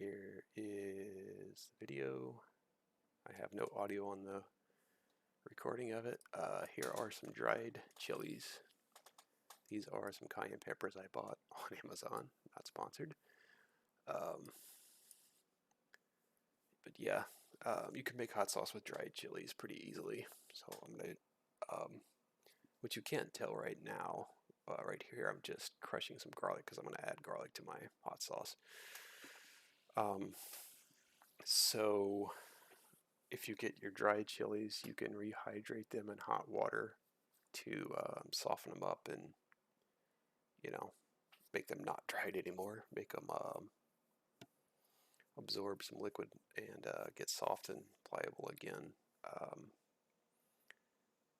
Here is the video. I have no audio on the recording of it. Here are some dried chilies. These are some cayenne peppers I bought on Amazon, not sponsored. But yeah, you can make hot sauce with dried chilies pretty easily. So I'm gonna, what you can't tell right now, right here, I'm just crushing some garlic because I'm gonna add garlic to my hot sauce. So if you get your dried chilies, you can rehydrate them in hot water to soften them up and, make them not dried anymore. Make them absorb some liquid and get soft and pliable again.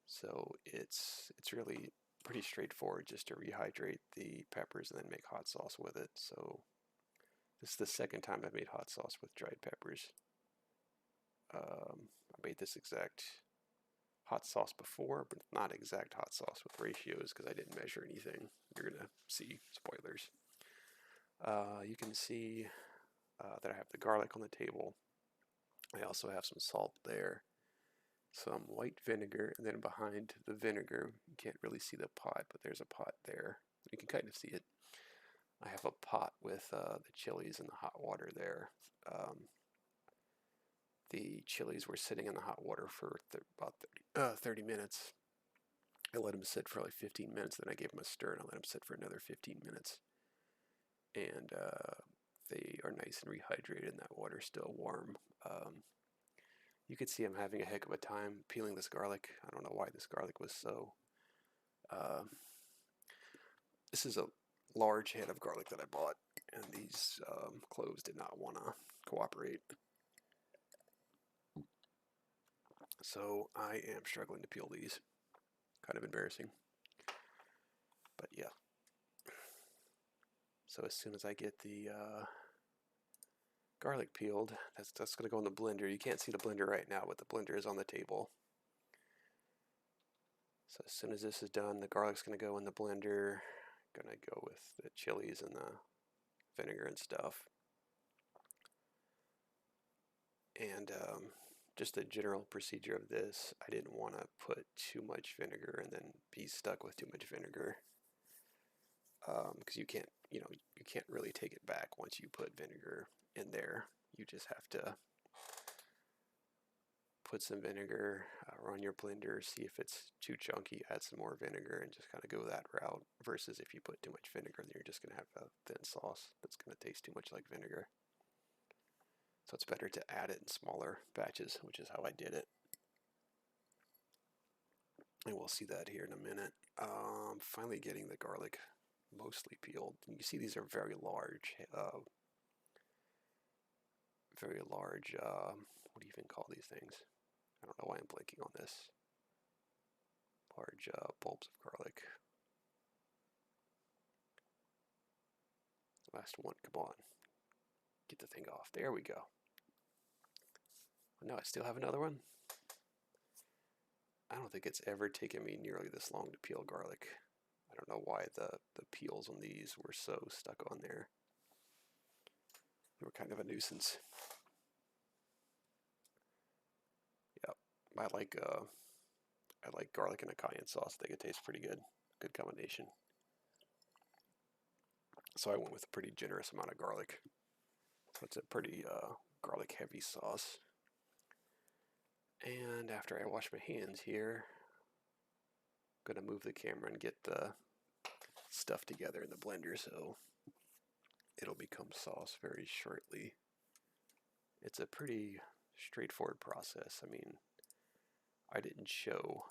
So it's really pretty straightforward just to rehydrate the peppers and then make hot sauce with it. So this is the second time I've made hot sauce with dried peppers. I made this exact hot sauce before, but not exact hot sauce with ratios because I didn't measure anything. You're going to see spoilers. You can see that I have the garlic on the table. I also have some salt there, some white vinegar, and then behind the vinegar, you can't really see the pot, but there's a pot there. You can kind of see it. I have a pot with the chilies and the hot water there. The chilies were sitting in the hot water for about 30 minutes. I let them sit for like 15 minutes, then I gave them a stir and I let them sit for another 15 minutes. And they are nice and rehydrated and that water's still warm. You could see I'm having a heck of a time peeling this garlic. I don't know why this garlic was so... this is a large head of garlic that I bought, and these cloves did not want to cooperate. So I am struggling to peel these. Kind of embarrassing. But yeah. So as soon as I get the garlic peeled, that's going to go in the blender. You can't see the blender right now, but the blender is on the table. So as soon as this is done, the garlic's going to go in the blender. Going to go with the chilies and the vinegar and stuff. And just the general procedure of this, I didn't want to put too much vinegar and then be stuck with too much vinegar. Because you can't really take it back once you put vinegar in there. You just have to put some vinegar, run your blender, see if it's too chunky, add some more vinegar, and just kind of go that route. Versus if you put too much vinegar, then you're just going to have a thin sauce that's going to taste too much like vinegar. So it's better to add it in smaller batches, which is how I did it. And we'll see that here in a minute. Finally getting the garlic mostly peeled. You can see these are very large. What do you even call these things? I don't know why I'm blanking on this. Large bulbs of garlic. Last one, come on. Get the thing off. There we go. Oh, no, I still have another one. I don't think it's ever taken me nearly this long to peel garlic. I don't know why the peels on these were so stuck on there. They were kind of a nuisance. Yep, I like garlic in a cayenne sauce. I think it tastes pretty good. Good combination. So I went with a pretty generous amount of garlic. So it's a pretty garlic heavy sauce. And after I wash my hands here, I'm going to move the camera and get the stuff together in the blender so it'll become sauce very shortly. It's a pretty straightforward process. I mean, I didn't show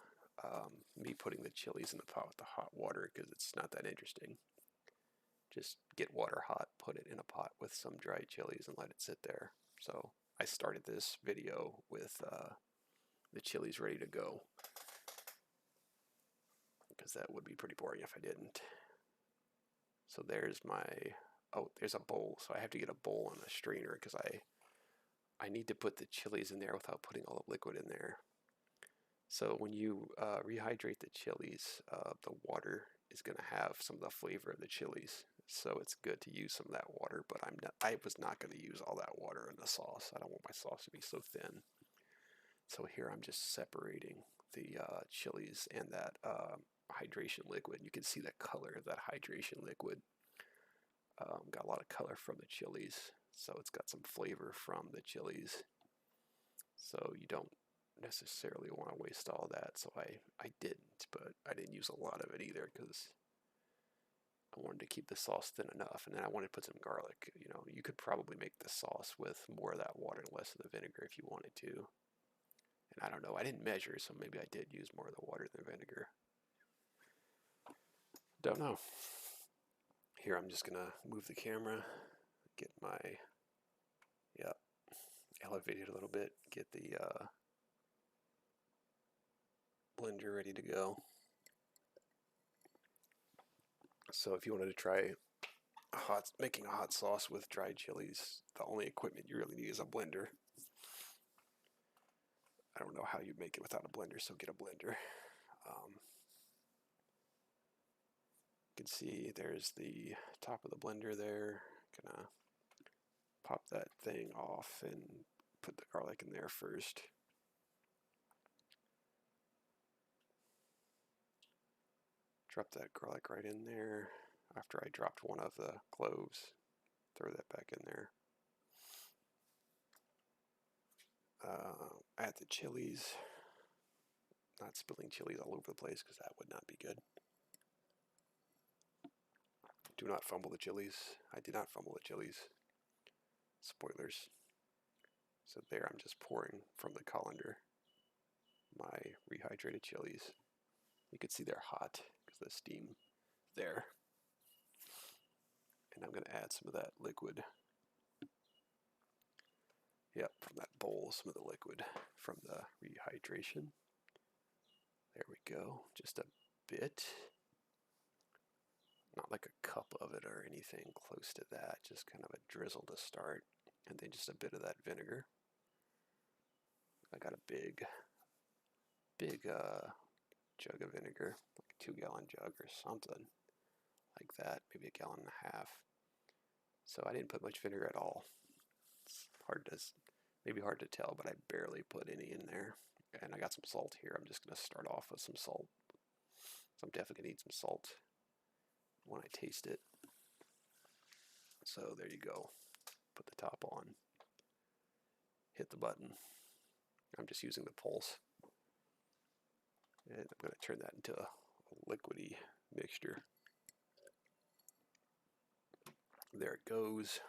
me putting the chilies in the pot with the hot water because it's not that interesting. Just get water hot, put it in a pot with some dried chilies and let it sit there. So I started this video with the chilies ready to go because that would be pretty boring if I didn't. So there's there's a bowl. So I have to get a bowl and a strainer because I need to put the chilies in there without putting all the liquid in there. So when you rehydrate the chilies, the water is going to have some of the flavor of the chilies. so it's good to use some of that water, but I was not going to use all that water in the sauce. I don't want my sauce to be so thin. So here I'm just separating the chilies and that hydration liquid. You can see the color of that hydration liquid. Got a lot of color from the chilies, so it's got some flavor from the chilies. So you don't necessarily want to waste all that, so I didn't, but I didn't use a lot of it either because I wanted to keep the sauce thin enough, and then I wanted to put some garlic. You know, you could probably make the sauce with more of that water and less of the vinegar if you wanted to. And I don't know, I didn't measure, so maybe I did use more of the water than vinegar. Don't know. Here I'm just gonna move the camera, get my, elevate it a little bit, get the blender ready to go. So if you wanted to try making a hot sauce with dried chilies, the only equipment you really need is a blender. I don't know how you make it without a blender, so get a blender. You can see there's the top of the blender there. Gonna pop that thing off and put the garlic in there first. Drop that garlic right in there. After I dropped one of the cloves, throw that back in there. Add the chilies. Not spilling chilies all over the place because that would not be good. Do not fumble the chilies. I did not fumble the chilies. Spoilers. So there I'm just pouring from the colander my rehydrated chilies. You can see they're hot because the steam there. And I'm going to add some of that liquid. Yep, from that bowl, some of the liquid from the rehydration. There we go, just a bit. Not like a cup of it or anything close to that, just kind of a drizzle to start. And then just a bit of that vinegar. I got a big jug of vinegar, like a 2-gallon jug or something like that, maybe 1.5 gallons. So I didn't put much vinegar at all. It's maybe hard to tell, but I barely put any in there. And I got some salt here. I'm just going to start off with some salt. So I'm definitely going to need some salt when I taste it. So there you go. Put the top on. Hit the button. I'm just using the pulse. And I'm going to turn that into a liquidy mixture. There it goes.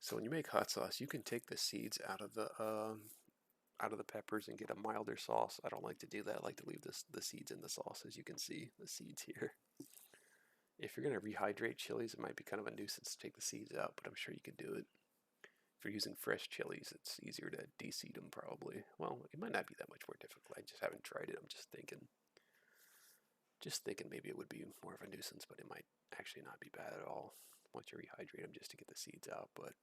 So when you make hot sauce, you can take the seeds out of the peppers and get a milder sauce. I don't like to do that. I like to leave the seeds in the sauce, as you can see, the seeds here. If you're going to rehydrate chilies, it might be kind of a nuisance to take the seeds out, but I'm sure you can do it. If you're using fresh chilies, it's easier to de-seed them probably. Well, it might not be that much more difficult. I just haven't tried it. I'm just thinking maybe it would be more of a nuisance, but it might actually not be bad at all once you rehydrate them just to get the seeds out. But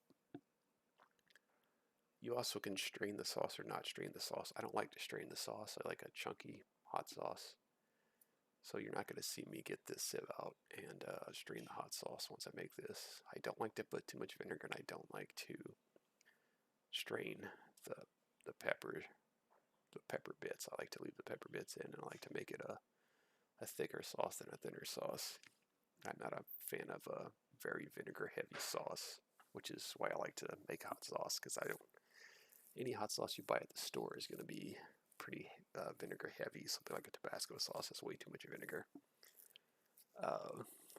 you also can strain the sauce or not strain the sauce. I don't like to strain the sauce. I like a chunky hot sauce. So you're not going to see me get this sieve out and strain the hot sauce once I make this. I don't like to put too much vinegar, and I don't like to strain the pepper bits. I like to leave the pepper bits in, and I like to make it a thicker sauce than a thinner sauce. I'm not a fan of a very vinegar heavy sauce, which is why I like to make hot sauce, because any hot sauce you buy at the store is going to be pretty vinegar heavy. Something like a Tabasco sauce has way too much vinegar.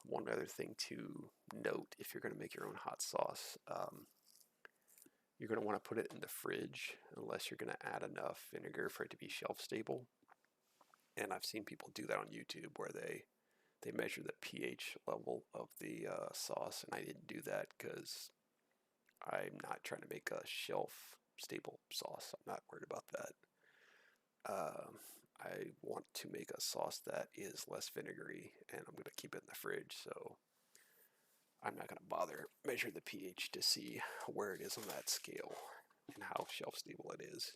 One other thing to note, if you're going to make your own hot sauce, you're going to want to put it in the fridge unless you're going to add enough vinegar for it to be shelf stable. And I've seen people do that on YouTube where they measure the pH level of the sauce, and I didn't do that because I'm not trying to make a shelf stable sauce. I'm not worried about that. I want to make a sauce that is less vinegary, and I'm going to keep it in the fridge, so I'm not going to bother measuring the pH to see where it is on that scale and how shelf stable it is.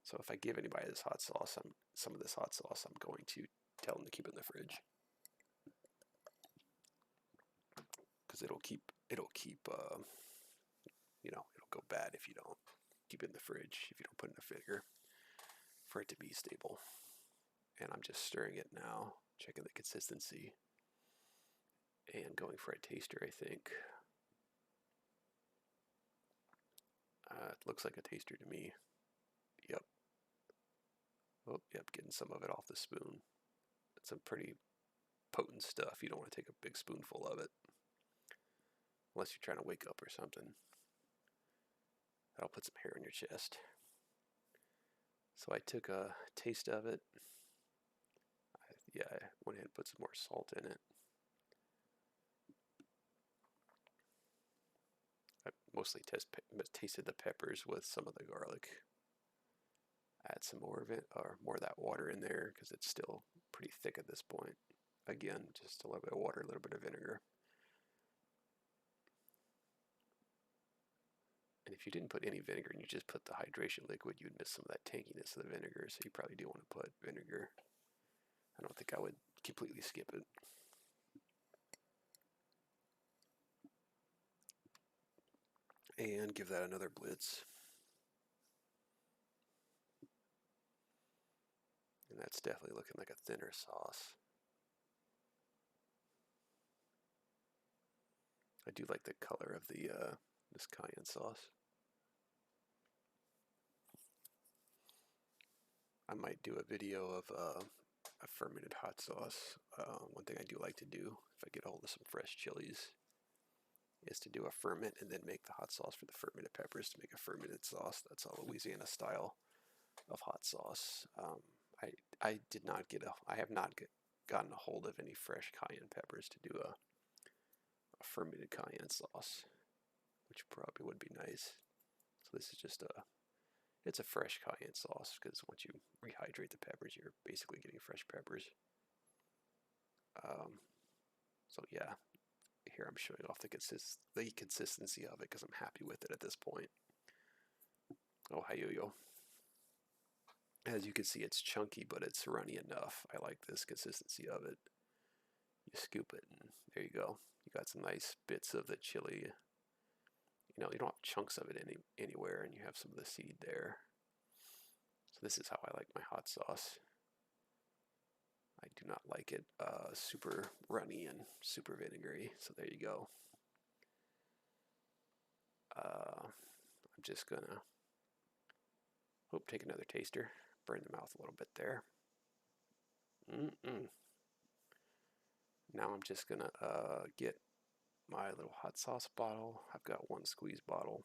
So if I give anybody this hot sauce, some of this hot sauce, I'm going to tell them to keep it in the fridge. because it'll keep you know, it'll go bad if you don't keep it in the fridge, if you don't put enough vinegar for it to be stable. And I'm just stirring it now, checking the consistency, and going for a taster, I think. It looks like a taster to me. Yep. Oh, yep, getting some of it off the spoon. It's some pretty potent stuff. You don't want to take a big spoonful of it, unless you're trying to wake up or something. That'll put some hair in your chest. So I took a taste of it. I went ahead and put some more salt in it. I mostly tasted the peppers with some of the garlic. Add some more of it, or more of that water in there, because it's still pretty thick at this point. Again, just a little bit of water, a little bit of vinegar. And if you didn't put any vinegar and you just put the hydration liquid, you'd miss some of that tankiness of the vinegar, so you probably do want to put vinegar. I don't think I would completely skip it. And give that another blitz. And that's definitely looking like a thinner sauce. I do like the color of the this cayenne sauce. I might do a video of a fermented hot sauce. One thing I do like to do, if I get a hold of some fresh chilies, is to do a ferment and then make the hot sauce for the fermented peppers to make a fermented sauce. That's a Louisiana style of hot sauce. I have not gotten a hold of any fresh cayenne peppers to do a fermented cayenne sauce, which probably would be nice. So this is just it's a fresh cayenne sauce, because once you rehydrate the peppers, you're basically getting fresh peppers. So yeah, here I'm showing off the consistency of it, because I'm happy with it at this point. Oh, hi-yo-yo. As you can see, it's chunky, but it's runny enough. I like this consistency of it. You scoop it, and there you go. You got some nice bits of the chili. You know, you don't have chunks of it anywhere, and you have some of the seed there. So this is how I like my hot sauce. I do not like it super runny and super vinegary, so there you go. I'm just gonna take another taster, burn the mouth a little bit there. Now I'm just gonna get my little hot sauce bottle. I've got one squeeze bottle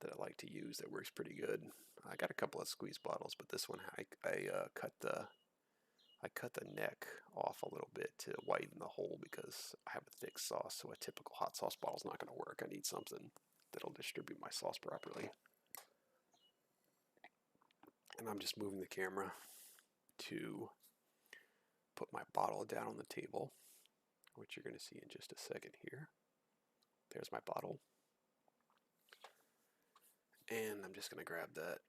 that I like to use that works pretty good. I got a couple of squeeze bottles, but this one I cut the neck off a little bit to widen the hole, because I have a thick sauce, so a typical hot sauce bottle is not going to work. I need something that'll distribute my sauce properly. And I'm just moving the camera to put my bottle down on the table, which you're going to see in just a second here. There's my bottle. And I'm just going to grab that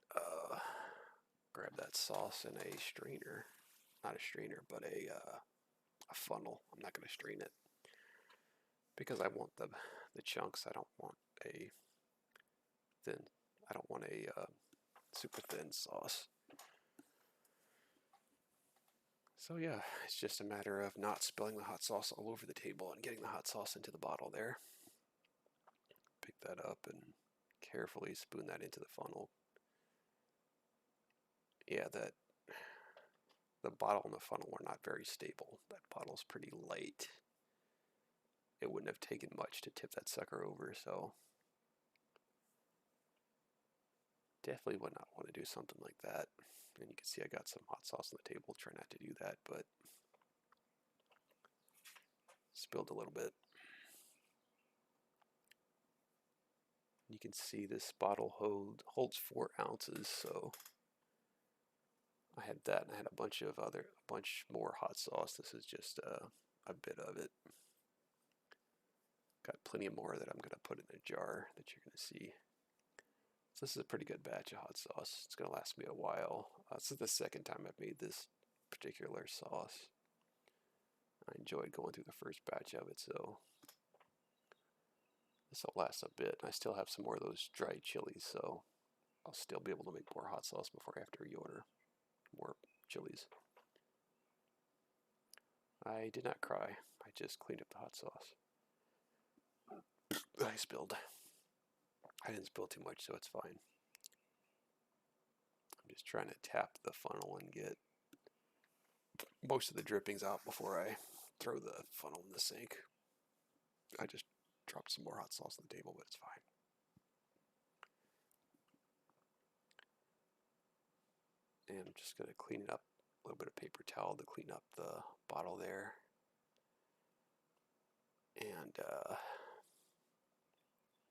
sauce in a strainer. Not a strainer, but a funnel. I'm not going to strain it, because I want the chunks. I don't want a super thin sauce. So yeah, it's just a matter of not spilling the hot sauce all over the table and getting the hot sauce into the bottle there. Pick that up and carefully spoon that into the funnel. Yeah, the bottle and the funnel are not very stable. That bottle's pretty light. It wouldn't have taken much to tip that sucker over, so definitely would not want to do something like that. And you can see I got some hot sauce on the table. Try not to do that, but spilled a little bit. You can see this bottle holds 4 ounces, so I had that, and I had a bunch more hot sauce. This is just a bit of it. Got plenty more that I'm going to put in a jar that you're going to see. So this is a pretty good batch of hot sauce. It's going to last me a while. This is the second time I've made this particular sauce. I enjoyed going through the first batch of it, so this will last a bit. I still have some more of those dried chilies, so I'll still be able to make more hot sauce before I have to reorder more chilies. I did not cry. I just cleaned up the hot sauce. I spilled. I didn't spill too much, so it's fine. I'm just trying to tap the funnel and get most of the drippings out before I throw the funnel in the sink. I just dropped some more hot sauce on the table, but it's fine. And I'm just going to clean it up. A little bit of paper towel to clean up the bottle there. And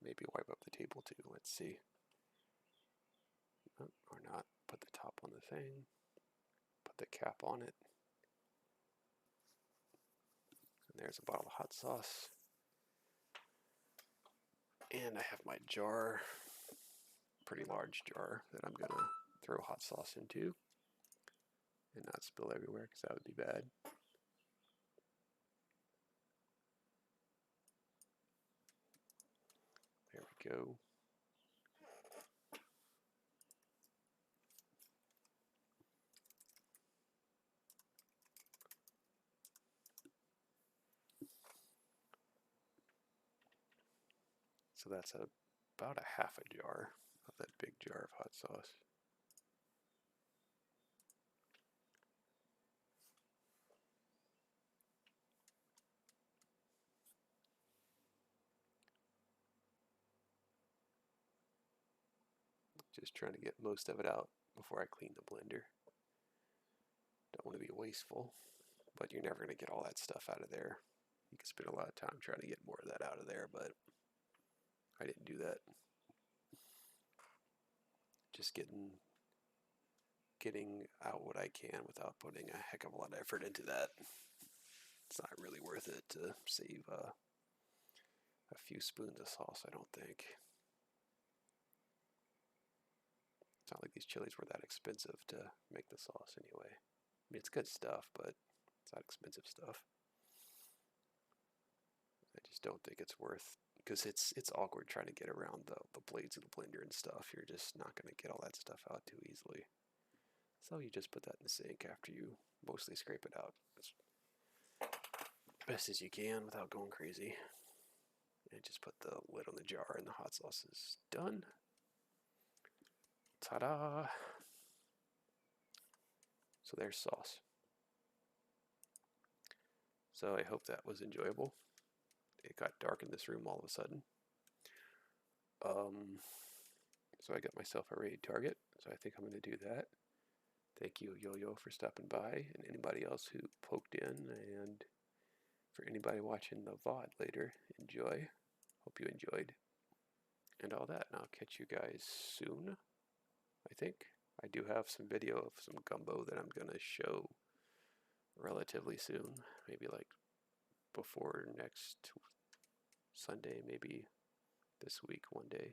maybe wipe up the table too. Let's see. Oh, or not. Put the top on the thing. Put the cap on it. And there's a bottle of hot sauce. And I have my jar. Pretty large jar that I'm going to throw hot sauce into. And not spill everywhere, because that would be bad. There we go. So that's about a half a jar of that big jar of hot sauce. Just trying to get most of it out before I clean the blender. Don't want to be wasteful, but you're never going to get all that stuff out of there. You can spend a lot of time trying to get more of that out of there, but I didn't do that. Just getting out what I can without putting a heck of a lot of effort into that. It's not really worth it to save a few spoons of sauce, I don't think. It's not like these chilies were that expensive to make the sauce anyway. I mean, it's good stuff, but it's not expensive stuff. I just don't think it's worth, because it's awkward trying to get around the blades of the blender and stuff. You're just not going to get all that stuff out too easily. So you just put that in the sink after you mostly scrape it out as best as you can without going crazy. And just put the lid on the jar and the hot sauce is done. Ta-da! So there's sauce. So I hope that was enjoyable. It got dark in this room all of a sudden. So I got myself a raid target, so I think I'm going to do that. Thank you, Yo-Yo, for stopping by, and anybody else who poked in, and for anybody watching the VOD later, enjoy. Hope you enjoyed, and all that, and I'll catch you guys soon, I think. I do have some video of some gumbo that I'm going to show relatively soon, maybe like before next Sunday, maybe this week one day.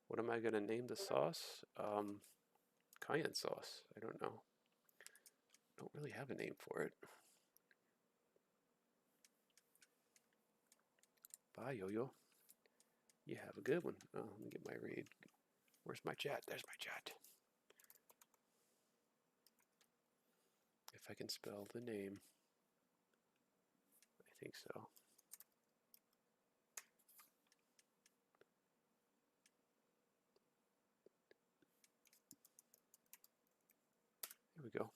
What am I going to name the sauce? Cayenne sauce. I don't know. Don't really have a name for it. Bye, Yo-Yo. You have a good one. Oh, let me get my raid. Where's my chat? There's my chat. If I can spell the name. I think so. Here we go.